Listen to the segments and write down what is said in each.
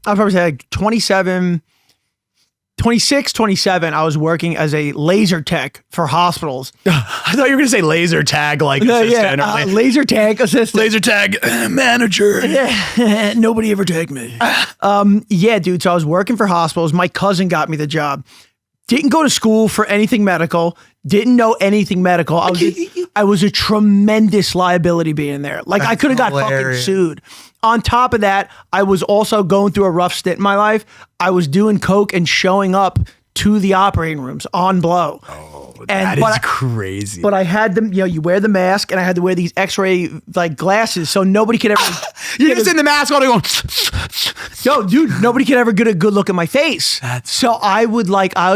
I was probably say like 27, 26, 27, I was working as a laser tech for hospitals. I thought you were going to say laser tag like assistant. Laser tag assistant. Laser tag manager. Yeah. Nobody ever tagged me. Yeah, dude. So I was working for hospitals. My cousin got me the job. Didn't go to school for anything medical. Didn't know anything medical. I was a tremendous liability being there. Like I could have got fucking sued. On top of that, I was also going through a rough stint in my life. I was doing coke and showing up to the operating rooms on blow. That is crazy. But I had them, you wear the mask and I had to wear these x-ray like glasses so nobody could ever. You're just in the mask all day going. Yo, dude, nobody could ever get a good look at my face. So I would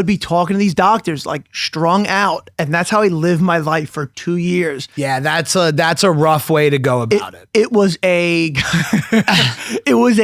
be talking to these doctors like strung out. And that's how I lived my life for 2 years. Yeah, that's a rough way to go about it. It was a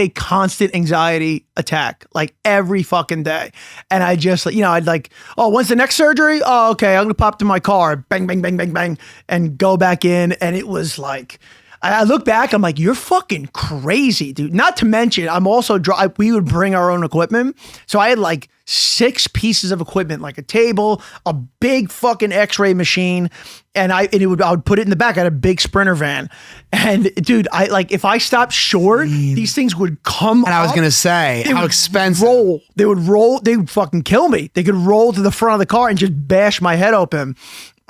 constant anxiety attack like every fucking day. And I just, I'd like, oh, when's the next surgery? Oh, okay. I'm going to pop to my car, bang, bang, bang, bang, bang, and go back in. And it was like, I look back, I'm like, you're fucking crazy, dude. Not to mention, I'm also, we would bring our own equipment. So I had like 6 pieces of equipment, like a table, a big fucking x-ray machine. And I would put it in the back. I had a big Sprinter van. And dude, if I stopped short, these things would come And I was going to say, how expensive. They would fucking kill me. They could roll to the front of the car and just bash my head open.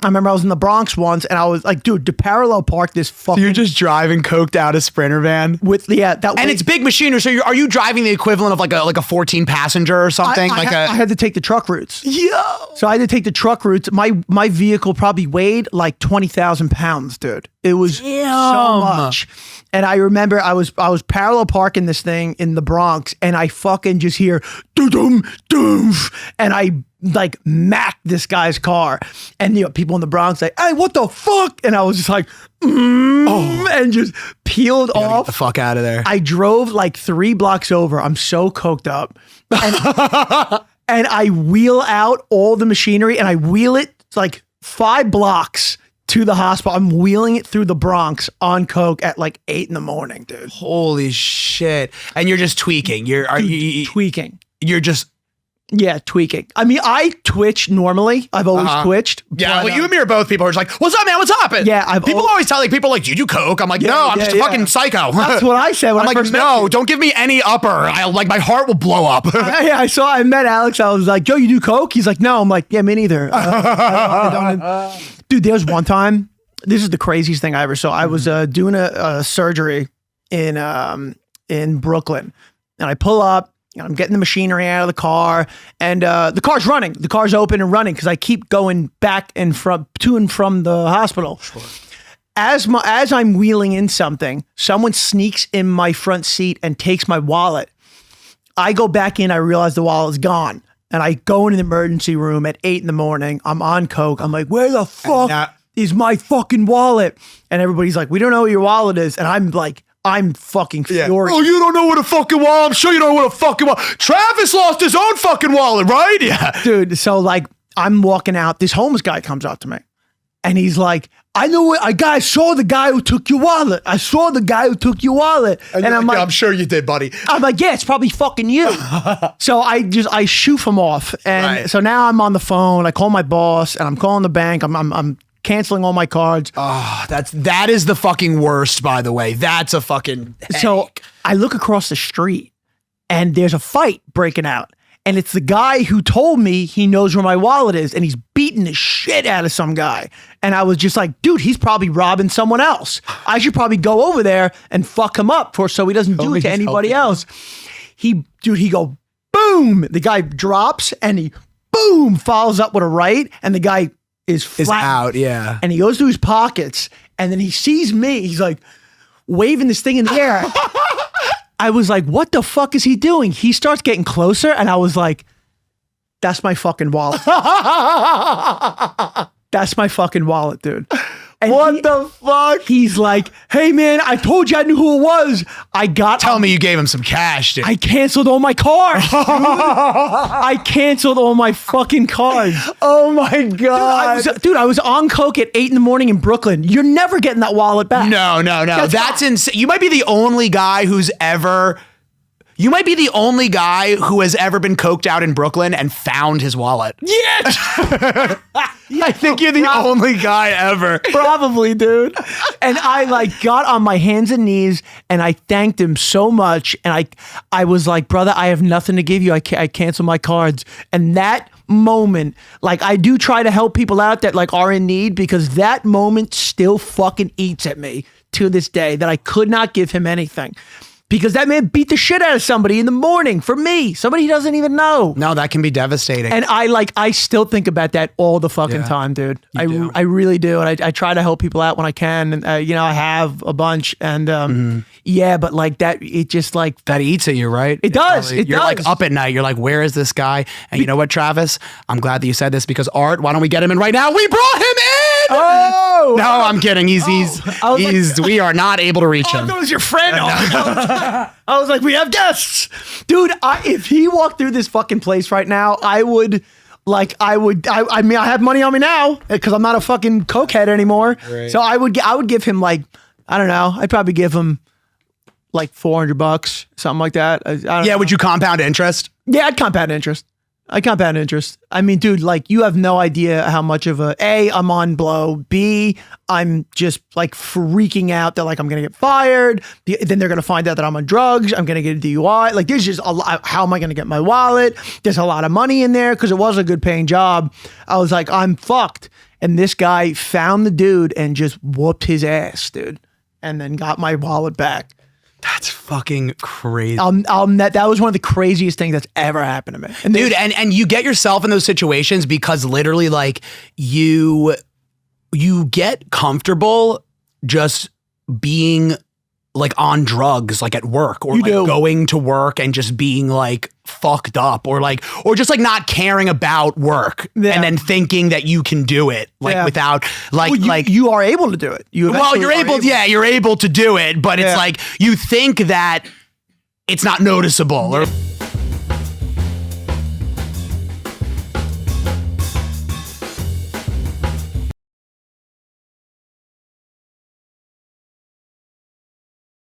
I remember I was in the Bronx once and I was like, dude, to parallel park this fucking... So you're just driving coked out a Sprinter van? And it's big machinery, so are you driving the equivalent of like a 14 passenger or something? I had to take the truck routes. Yo! So I had to take the truck routes. My vehicle probably weighed like 20,000 pounds, dude. It was so much. And I remember I was parallel parking this thing in the Bronx and I fucking just hear dum dum, and I like macked this guy's car, and people in the Bronx like, hey, what the fuck? And I was just like, and just peeled off. Get the fuck out of there. I drove like 3 blocks over. I'm so coked up, and I wheel out all the machinery and I wheel it like 5 blocks to the hospital. I'm wheeling it through the Bronx on coke at like 8 in the morning, dude. Holy shit. And you're just tweaking. Tweaking. You're just... Yeah, tweaking. I mean, I twitch normally. I've always twitched. Yeah, well, you and me are both people who are just like, what's up, man? What's up? And people always tell people like, you do coke? I'm like, no, I'm just a fucking psycho. That's what I said when I'm like, no, don't give me any upper. My heart will blow up. I met Alex. I was like, yo, you do coke? He's like, no. I'm like, yeah, me neither. Dude, there was one time, this is the craziest thing I ever saw. I was doing a surgery in Brooklyn, and I pull up. I'm getting the machinery out of the car, and the car's running. The car's open and running because I keep going back and to and from the hospital. Sure. As I'm wheeling in something, someone sneaks in my front seat and takes my wallet. I go back in. I realize the wallet's gone, and I go into the emergency room at 8 in the morning. I'm on coke. I'm like, where the fuck is my fucking wallet? And everybody's like, we don't know what your wallet is, and I'm like, I'm fucking furious. Oh, you don't know what a fucking wallet? I'm sure you don't know what a fucking wallet. Travis lost his own fucking wallet, right? Yeah. Dude, so like, I'm walking out. This homeless guy comes up to me. And he's like, I saw the guy who took your wallet. I saw the guy who took your wallet. And I'm like, I'm sure you did, buddy. I'm like, yeah, it's probably fucking you. So I shoof him off. And so now I'm on the phone. I call my boss and I'm calling the bank. I'm canceling all my cards. Oh, that is the fucking worst, by the way. That's a fucking headache. So I look across the street and there's a fight breaking out. And it's the guy who told me he knows where my wallet is, and he's beating the shit out of some guy. And I was just like, dude, he's probably robbing someone else. I should probably go over there and fuck him up so he doesn't do it to anybody else. He go, boom. The guy drops and he, boom, follows up with a right. And the guy is out, yeah. And he goes to his pockets, and then he sees me. He's like waving this thing in the air. I was like, what the fuck is he doing? He starts getting closer, and I was like, that's my fucking wallet. That's my fucking wallet, dude. And what the fuck? He's like, hey man, I told you I knew who it was. Tell me you gave him some cash, dude. I canceled all my cards. I canceled all my fucking cards. Oh my God. Dude, I was on coke at 8 in the morning in Brooklyn. You're never getting that wallet back. No. That's insane. You might be the only guy who's ever... You might be the only guy who has ever been coked out in Brooklyn and found his wallet. Yeah. I think you're the only guy ever. Probably, dude. And I like got on my hands and knees and I thanked him so much. And I was like, brother, I have nothing to give you. I cancel my cards. And that moment, like I do try to help people out that like are in need, because that moment still fucking eats at me to this day, that I could not give him anything. Because that man beat the shit out of somebody in the morning for me. Somebody he doesn't even know. No, that can be devastating. And I still think about that all the fucking time, dude. I really do. And I try to help people out when I can. And, you know, I have a bunch. And yeah, but like that, it just like. That eats at you, right? It does. You're like up at night. You're like, where is this guy? And you know what, Travis? I'm glad that you said this, because Art, why don't we get him in right now? We brought him in! Oh! No, I'm kidding. We are not able to reach him. That was your friend. I was like, we have guests. Dude, if he walked through this fucking place right now, I mean, I have money on me now because I'm not a fucking cokehead anymore. Right. So I would give him like, I don't know, I'd probably give him like $400, something like that. I don't know. Would you compound interest? Yeah, I'd compound interest. I mean, dude, like you have no idea how much of A, I'm on blow. B, I'm just like freaking out that like I'm going to get fired. Then they're going to find out that I'm on drugs. I'm going to get a DUI. Like there's just a lot. How am I going to get my wallet? There's a lot of money in there because it was a good paying job. I was like, I'm fucked. And this guy found the dude and just whooped his ass, dude. And then got my wallet back. That's fucking crazy. That was one of the craziest things that's ever happened to me. And dude, and you get yourself in those situations because literally like you get comfortable just being like on drugs, like at work, or like going to work and just being like fucked up, or just like not caring about work, and then thinking that you can do it without you are able to do it. You're able to do it, but it's like you think that it's not noticeable or